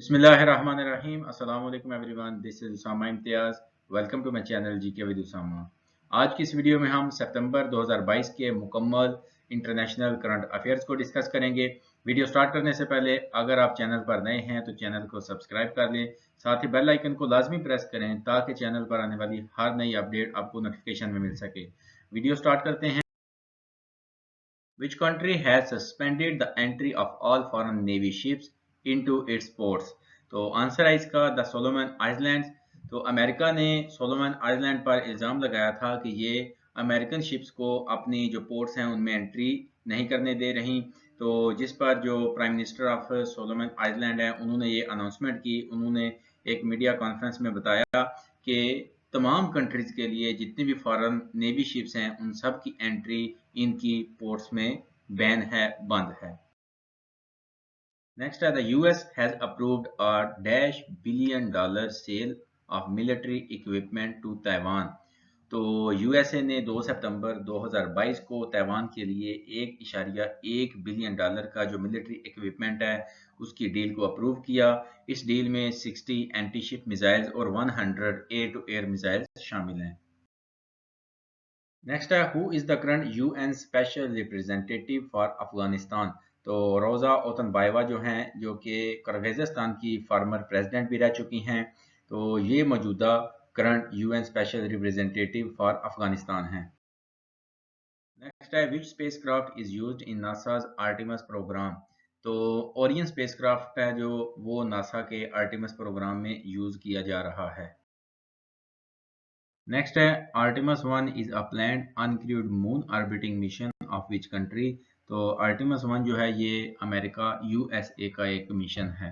बिस्मिल्लाहिर्रहमानिर्रहीम। अस्सलाम वालेकुम everyone, this is Usama Imtiaz. Welcome to my channel GK with Usama. आज की इस वीडियो में हम सितंबर 2022 के मुकम्मल इंटरनेशनल करंट अफेयर्स को डिस्कस करेंगे। वीडियो स्टार्ट करने से पहले अगर आप चैनल पर नए हैं तो चैनल को सब्सक्राइब कर लें, साथ ही बेल आइकन को लाजमी प्रेस करें ताकि चैनल पर आने वाली हर नई अपडेट आपको नोटिफिकेशन में मिल सके। वीडियो स्टार्ट करते हैं। Which country has suspended the entry of all foreign navy ships into its ports? तो आंसर है इसका द सोलोमन आइलैंड्स। तो अमेरिका ने सोलोमन आइलैंड पर इल्ज़ाम लगाया था कि ये अमेरिकन शिप्स को अपनी जो पोर्ट्स हैं उनमें एंट्री नहीं करने दे रही। तो जिस पर जो prime minister of Solomon island है उन्होंने ये अनाउंसमेंट की। उन्होंने एक मीडिया कॉन्फ्रेंस में बताया कि तमाम कंट्रीज के लिए जितनी भी फॉरेन नेवी शिप्स हैं उन सब की एंट्री इनकी पोर्ट्स में बैन है, बंद है। नेक्स्ट है the US has approved a $1 billion sale of military equipment to Taiwan. तो यूएसए ने 2 सितंबर 2022 को ताइवान के लिए $1.1 बिलियन का जो मिलिट्री इक्विपमेंट है उसकी डील को अप्रूव किया। इस डील में 60 एंटी शिप मिसाइल्स और 100 एयर टू एयर मिसाइल्स शामिल हैं। नेक्स्ट है who is the current UN special representative for Afghanistan. तो रोज़ा ओतनबायवा जो हैं, जो कि किर्गिज़स्तान की फार्मर प्रेसिडेंट भी रह चुकी हैं, तो ये मौजूदा current UN special representative for Afghanistan हैं। नेक्स्ट है which spacecraft is used in NASA's Artemis programme. तो ओरियन स्पेसक्राफ्ट है जो वो नासा के आर्टेमिस प्रोग्राम में यूज किया जा रहा है। नेक्स्ट है Artemis 1 is a planned uncrewed moon orbiting mission of which country. तो आर्टेमिस 1 जो है ये अमेरिका यूएसए का एक मिशन है।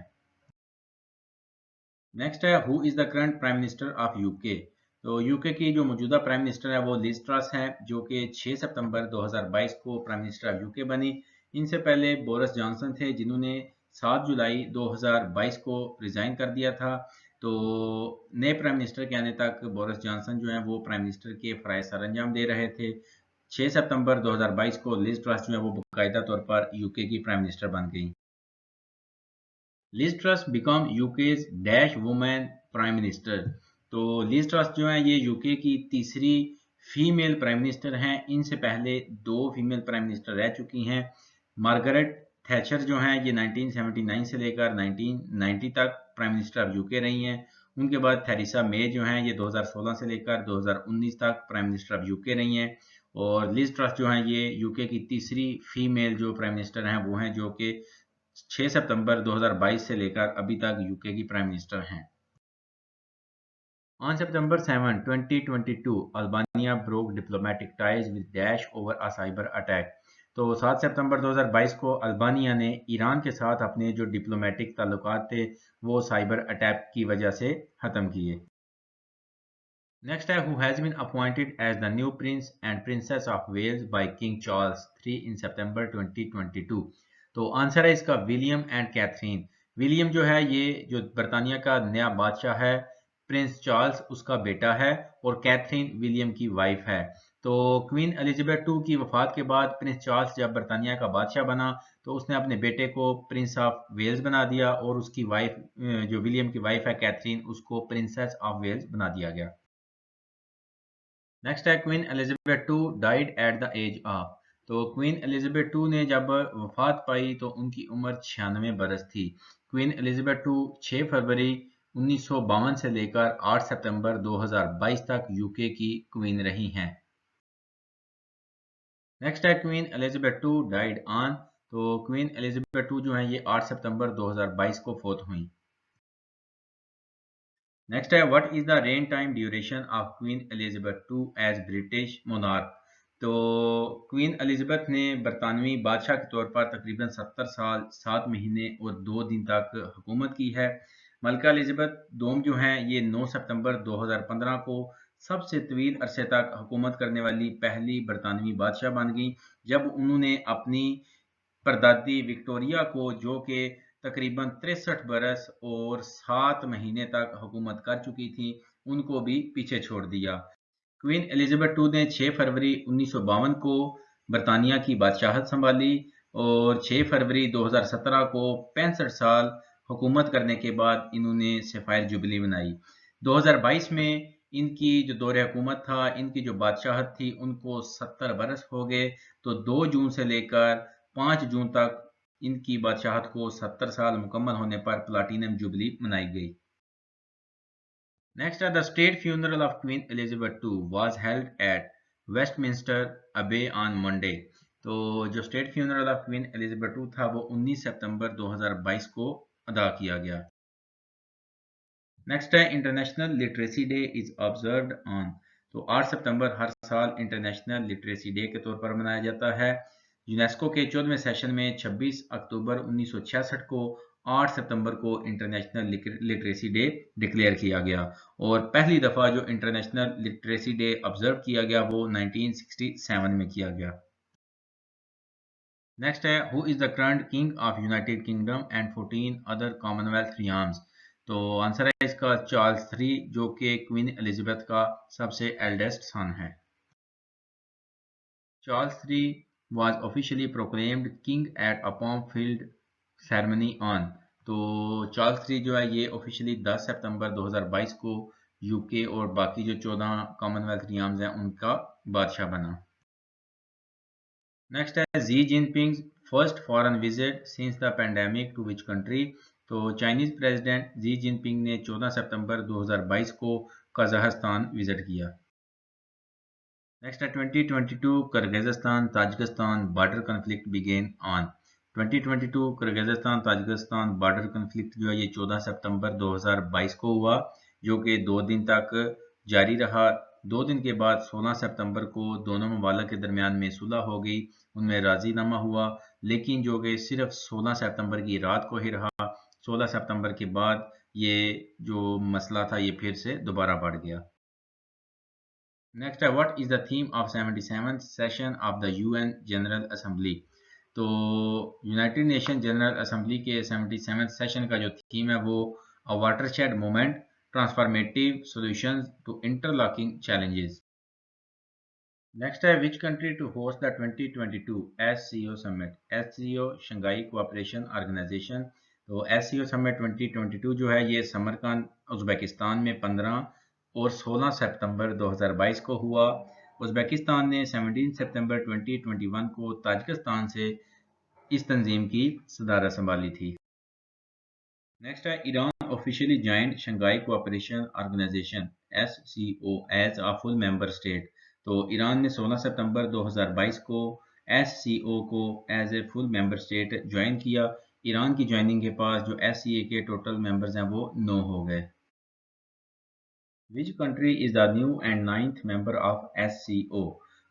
नेक्स्ट है who is the current prime minister of UK. तो यूके की जो मौजूदा प्राइम मिनिस्टर है वो लिज ट्रस हैं, जो कि 6 सितंबर 2022 को प्राइम मिनिस्टर ऑफ यूके बनी। इनसे पहले बोरिस जॉनसन थे जिन्होंने 7 जुलाई 2022 को रिजाइन कर दिया था। तो नए प्राइम मिनिस्टर के आने तक बोरिस जॉनसन जो है वो प्राइम मिनिस्टर के फराइज सर अंजाम दे रहे थे। 6 सितंबर 2022 को लिज ट्रस जो है वो बाकायदा तौर पर यूके की प्राइम मिनिस्टर बन गई। Liz Truss become UK's dash women prime minister. तो लिज ट्रस जो है ये यूके की तीसरी फीमेल प्राइम मिनिस्टर हैं। इनसे पहले 2 फीमेल प्राइम मिनिस्टर रह चुकी हैं। मार्गरेट थैचर जो हैं ये 1979 से लेकर 1990 तक प्राइम मिनिस्टर ऑफ यूके रही हैं। उनके बाद थेरेसा मे जो हैं ये 2016 से लेकर 2019 तक प्राइम मिनिस्टर ऑफ यूके रही हैं। और लिज ट्रस जो हैं ये यूके की तीसरी फीमेल जो प्राइम मिनिस्टर हैं वो हैं, जो कि 6 सितंबर 2022 से लेकर अभी तक यूके की प्राइम मिनिस्टर हैं। On September 7, 2022, Albania broke diplomatic ties with Daesh over a cyber attack। तो 7 सितंबर 2022 को अल्बानिया ने ईरान के साथ अपने जो डिप्लोमेटिक ताल्लुकात थे वो साइबर अटैक की वजह से ख़त्म किए। नेक्स्ट है who has been appointed as the new prince and princess of Wales by King Charles 3 in सितंबर 2022। तो आंसर है इसका विलियम एंड कैथरीन। विलियम जो है ये जो बरतानिया का नया बादशाह है, प्रिंस चार्ल्स उसका बेटा है और कैथरीन विलियम की वाइफ है। तो क्वीन एलिजाबेथ टू की वफात के बाद प्रिंस चार्ल्स जब बरतानिया का बादशाह बना तो उसने अपने बेटे को प्रिंस ऑफ वेल्स बना दिया और उसकी वाइफ जो विलियम की वाइफ है कैथरीन, उसको प्रिंसेस ऑफ वेल्स बना दिया गया। नेक्स्ट है Queen Elizabeth two died at the age of. तो क्वीन एलिजाबेथ टू ने जब वफात पाई तो उनकी उम्र 96 बरस थी। क्वीन एलिजाबेथ टू 6 फरवरी 1952 से लेकर 8 सितंबर 2022 तक यूके की क्वीन रही हैं। नेक्स्ट है Queen Elizabeth two died on. तो क्वीन एलिजाबेथ टू जो है ये 8 सितंबर 2022 को फोत हुई। नेक्स्ट है what is the reign time duration of Queen Elizabeth two as British monarch. तो क्वीन एलिजाबेथ ने बरतानवी बादशाह के तौर पर तकरीबन 70 साल 7 महीने और 2 दिन तक हुकूमत की है। मलका एलिजाबेथ दोम जो हैं ये 9 सितंबर 2015 को सबसे तवील अरसे तक हुकूमत करने वाली पहली बरतानवी बादशाह बन गई, जब उन्होंने अपनी परदादी विक्टोरिया को, जो कि तकरीबन 63 बरस और 7 महीने तक हुकूमत कर चुकी थी, उनको भी पीछे छोड़ दिया। क्वीन एलिजाबेथ टू ने 6 फरवरी 1952 को बरतानिया की बादशाहत संभाली और 6 फरवरी 2017 को 65 साल हुकूमत करने के बाद इन्होंने सफ़ायर जुबली बनाई। 2022 में इनकी जो दौरे हुकूमत था, इनकी जो बादशाहत थी, उनको 70 बरस हो गए। तो 2 जून से लेकर 5 जून तक इनकी बादशाहत को 70 साल मुकम्मल होने पर प्लाटिनम जुबली मनाई गई। Next, the state funeral of Queen Elizabeth II was held at Westminster Abbey on Monday. तो जो state funeral of Queen Elizabeth II था वो 19 सितंबर 2022 को अदा किया गया। नेक्स्ट है international literacy day is observed on. तो 8 सितंबर हर साल इंटरनेशनल लिटरेसी डे के तौर पर मनाया जाता है। यूनेस्को के 14वें सेशन में 26 अक्टूबर 1966 को 8 सितंबर को इंटरनेशनल लिटरेसी डे डिक्लेयर किया गया और पहली दफ़ा जो इंटरनेशनल लिटरेसी डे ऑब्जर्व किया गया वो 1967 में किया गया। नेक्स्ट है who is the current king of United Kingdom and 14 other Commonwealth realms. तो आंसर है इसका चार्ल्स III, जो कि क्वीन एलिजाबेथ का सबसे एल्डेस्ट सन है। Charles III was officially proclaimed king at a pomp-filled ceremony on। तो चार्ल्स III जो है ये ऑफिशियली 10 सितंबर 2022 को यूके और बाकी जो 14 कॉमनवेल्थ रियाम्स हैं उनका बादशाह बना। नेक्स्ट है Xi Jinping first foreign visit since the pandemic to which country. तो चाइनीज प्रेसिडेंट जी जिनपिंग ने 14 सितंबर 2022 को कजाकिस्तान विजिट किया। नेक्स्ट है 2022 Kyrgyzstan Tajikistan border conflict began on. 2022 Kyrgyzstan Tajikistan border conflict जो है ये 14 सितंबर 2022 को हुआ, जो कि 2 दिन तक जारी रहा। 2 दिन के बाद 16 सितंबर को दोनों ममालिक के दरमियान में सुलह हो गई, उनमें राजीनामा हुआ, लेकिन जो कि सिर्फ 16 सितंबर की रात को ही रहा। 16 सितंबर के बाद ये जो मसला था ये फिर से दोबारा बढ़ गया। नेक्स्ट है what is the theme of 77th session of the UN General Assembly. तो यूनाइटेड नेशन जनरल असेंबली के 77th सेशन का जो थीम है वो a watershed movement transformative solutions to interlocking challenges. Next है which country to host the 2022 SCO summit. SCO Shanghai cooperation organisation. तो SCO summit 2022 जो है ये समरकंद उज़्बेकिस्तान में 15 और 16 सितंबर 2022 को हुआ। उज़्बेकिस्तान ने 17 सितंबर 2021 को ताजिकिस्तान से इस तंजीम की सदारत संभाली थी। नेक्स्ट है Iran officially joined Shanghai cooperation Organization SCO as a full member state. तो ईरान ने 16 सितंबर 2022 को SCO को as a full member state join किया। ईरान की ज्वाइनिंग के पास जो SCO के टोटल मेंबर्स हैं वो 9 हो गए। Which country is the new and 9th member of SCO।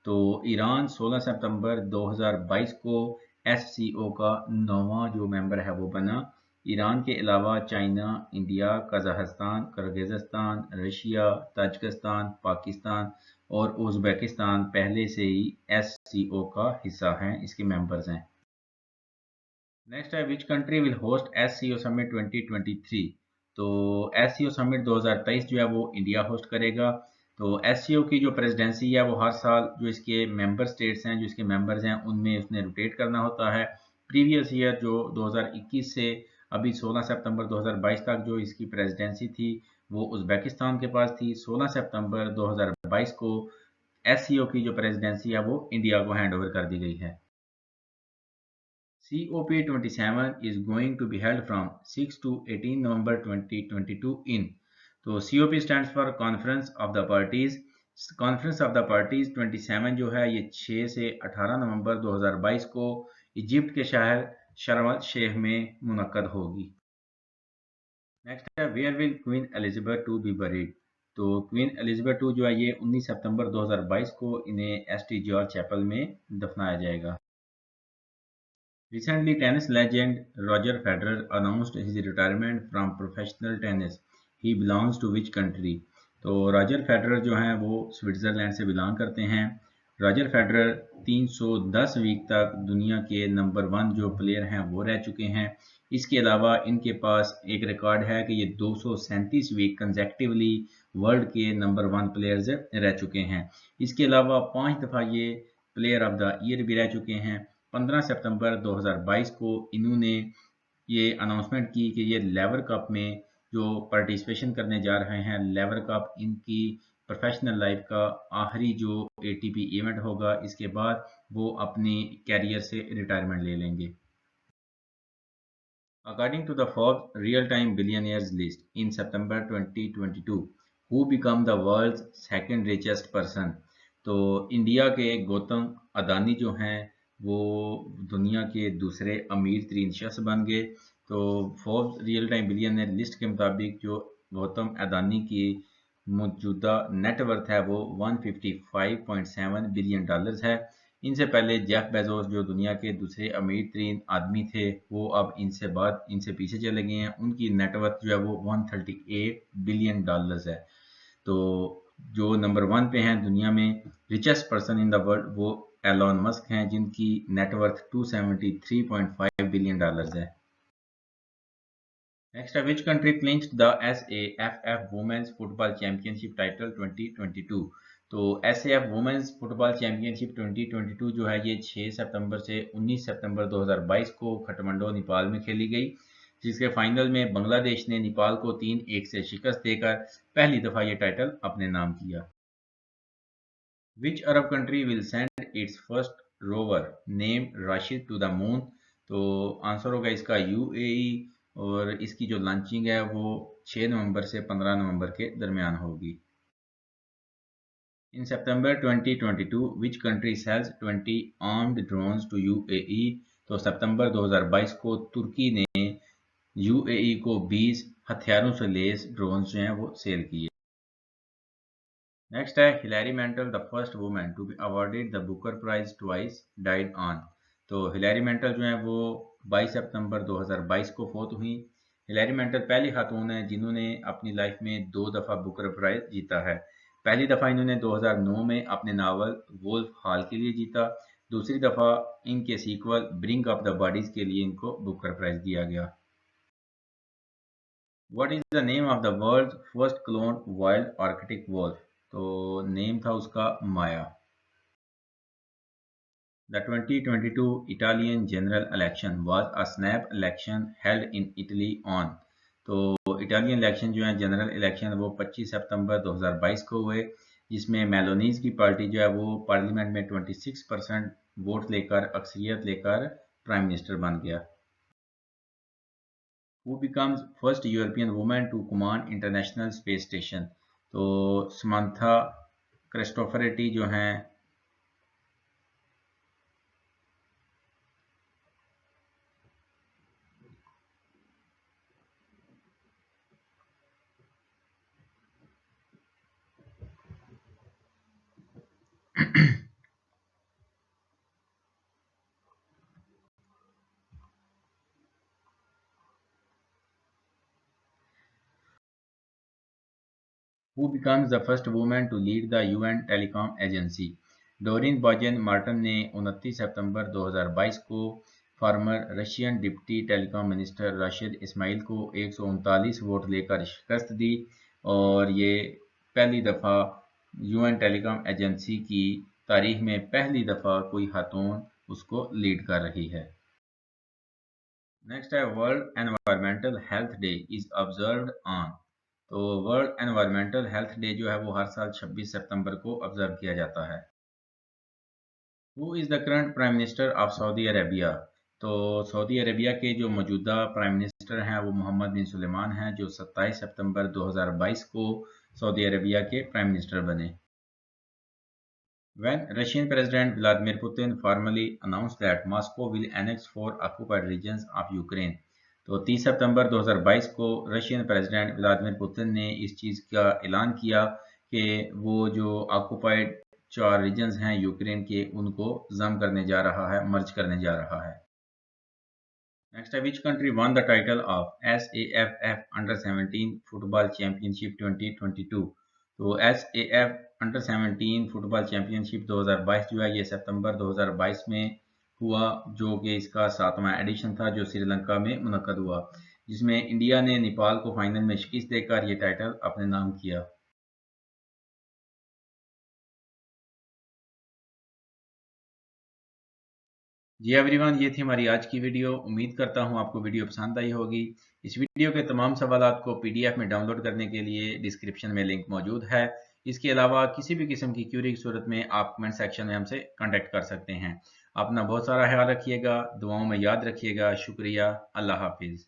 तो ईरान 16 सितंबर 2022 को SCO का 9वां जो मेंबर है वो बना। ईरान के अलावा China, India, Kazakhstan, Kyrgyzstan, Russia, Tajikistan, Pakistan और उज़्बेकिस्तान पहले से ही SCO का हिस्सा हैं, इसके मेंबर्स हैं। नेक्स्ट है which country will host SCO summit 2023। तो SCO समिट 2023 जो है वो इंडिया होस्ट करेगा। तो SCO की जो प्रेसिडेंसी है वो हर साल जो इसके मेंबर स्टेट्स हैं, जो इसके मेंबर्स हैं, उनमें उसने रोटेट करना होता है। प्रीवियस ईयर जो 2021 से अभी 16 सितंबर 2022 तक जो इसकी प्रेसिडेंसी थी वो उज़्बेकिस्तान के पास थी। 16 सितंबर 2022 को SCO की जो प्रेसिडेंसी है वो इंडिया को हैंड ओवर कर दी गई है। COP27 is going to be held from 6 to 18 November 2022 in। तो COP stands for Conference of the Parties। Conference of the Parties 27 जो है ये 6 से 18 नवंबर 2022 को इजिप्ट के शहर शर्म अल शेख में मुनक्कद होगी। नेक्स्ट है where will Queen Elizabeth II be buried. तो क्वीन एलिजाबेथ II जो है ये 19 सितंबर 2022 को इन्हें ST जॉर्ज चैपल में दफनाया जाएगा। Recently, tennis legend Roger Federer announced his retirement from professional tennis. He belongs to which country? तो रॉजर फेडरर जो हैं वो स्विट्ज़रलैंड से बिलोंग करते हैं। रॉजर फेडरर 310 वीक तक दुनिया के नंबर 1 जो प्लेयर हैं वो रह चुके हैं। इसके अलावा इनके पास एक रिकॉर्ड है कि ये 237 वीक कंसेक्टिवली वर्ल्ड के नंबर 1 प्लेयर्स रह चुके हैं। इसके अलावा 5 दफ़ा ये प्लेयर ऑफ द ईयर भी रह चुके हैं। 15 सितंबर 2022 को इन्होंने ये अनाउंसमेंट की कि ये लेवर कप में जो पार्टिसिपेशन करने जा रहे हैं, लेवर कप इनकी प्रोफेशनल लाइफ का आखिरी जो एटीपी इवेंट होगा। इसके बाद वो अपनी कैरियर से रिटायरमेंट ले लेंगे। According to the Forbes Real-Time Billionaires list in September 2022, who become the world's second richest person? तो इंडिया के गौतम अदानी जो हैं वो दुनिया के दूसरे अमीर तरीन शख्स बन गए। तो Forbes real time billionaire list के मुताबिक जो गौतम अदानी की मौजूदा नेटवर्थ है वो 155.7 बिलियन डॉलर्स है। इनसे पहले जेफ बेजोस जो दुनिया के दूसरे अमीर तरीन आदमी थे वो अब इनसे पीछे चले गए हैं। उनकी नेटवर्थ जो है वो 138 बिलियन डॉलर्स है। तो जो नंबर 1 पे हैं दुनिया में richest person in the world वो एलॉन मस्क हैं जिनकी नेटवर्थ 273.5 बिलियन डॉलर्स है। Next, which country clinched the SAFF Women's Football Championship title 2022? तो SAF Women's Football Championship 2022 जो है ये 6 सितंबर से 19 सितंबर 2022 को काठमांडू नेपाल में खेली गई, जिसके फाइनल में बांग्लादेश ने नेपाल को 3-1 से शिकस्त देकर पहली दफा ये टाइटल अपने नाम किया। Which Arab country will send its first rover named Rashid to the moon? तो आंसर होगा इसका यूएई और इसकी जो लॉन्चिंग है वो 6 नवंबर से 15 नवंबर के दरमियान होगी। In September 2022, which country sells 20 armed drones to UAE? तो सितंबर 2022 को तुर्की ने यूएई को 20 हथियारों से लैस ड्रोन्स जो हैं वो सेल किए। नेक्स्ट है Hilary Mantel the first women to be awarded the Booker Prize twice died on. तो हिलैरी मेंटल जो है वो 22 सितंबर 2022 को फौत हुई। हिलैरी मेंटल पहली खातून है जिन्होंने अपनी लाइफ में 2 दफ़ा बुकर प्राइज जीता है। पहली दफ़ा इन्होंने 2009 में अपने नावल वुल्फ हॉल के लिए जीता। दूसरी दफ़ा इनके sequel Bring Up the Bodies के लिए इनको बुकर प्राइज दिया गया। What is the name of the world's first cloned wild Arctic wolf? तो नेम था उसका माया। The 2022 Italian general election was a snap election held in Italy on। तो Italian election जो है जनरल इलेक्शन वो 25 सितंबर 2022 को हुए, जिसमें मेलोनीज की पार्टी जो है वो पार्लियामेंट में 26% वोट लेकर अक्सरियत लेकर प्राइम मिनिस्टर बन गया। Who becomes first European woman to command international space station? तो समांथा क्रिस्टोफरेटी जो हैं Who becomes the first woman to lead the UN Telecom Agency? Doreen Bogdan Martin ने 29 सितंबर 2022 को former Russian deputy telecom minister Rashid Ismail को 139 vote लेकर शिकस्त दी और ये पहली दफ़ा यूएन टेलीकॉम एजेंसी की तारीख में पहली दफ़ा कोई खातून उसको लीड कर रही है। नेक्स्ट है world environmental health day is observed on. तो वर्ल्ड एनवायरमेंटल हेल्थ डे जो है वो हर साल 26 सितंबर को ऑब्जर्व किया जाता है। Who is the current prime minister of Saudi Arabia? तो सऊदी अरेबिया के जो मौजूदा प्राइम मिनिस्टर हैं वो मोहम्मद बिन सुलेमान हैं जो 27 सितंबर 2022 को सऊदी अरेबिया के प्राइम मिनिस्टर बने। When Russian President Vladimir Putin formally announced that Moscow will annex 4 occupied regions of Ukraine, तो 30 सितंबर 2022 को रशियन प्रेसिडेंट व्लादिमीर पुतिन ने इस चीज़ का ऐलान किया कि वो जो ऑक्युपाइड 4 रीजन्स हैं यूक्रेन के उनको जम करने जा रहा है, मर्ज करने जा रहा है। नेक्स्ट है which country one the title of SAFF under 17 football championship 2022? तो SAF अंडर 17 फुटबॉल चैंपियनशिप 2022 जो है ये सितंबर 2022 में हुआ, जो कि इसका 7वां एडिशन था जो श्रीलंका में मुनक्कद हुआ, जिसमें इंडिया ने नेपाल को फाइनल में शिकस्त देकर ये टाइटल अपने नाम किया। जी एवरीवन, ये थी हमारी आज की वीडियो। उम्मीद करता हूँ आपको वीडियो पसंद आई होगी। इस वीडियो के तमाम सवालात को पीडीएफ में डाउनलोड करने के लिए डिस्क्रिप्शन में लिंक मौजूद है। इसके अलावा किसी भी किस्म की क्यूरी की सूरत में आप कमेंट सेक्शन में हमसे कांटेक्ट कर सकते हैं। अपना बहुत सारा ख्याल रखिएगा, दुआओं में याद रखिएगा। शुक्रिया। अल्लाह हाफिज़।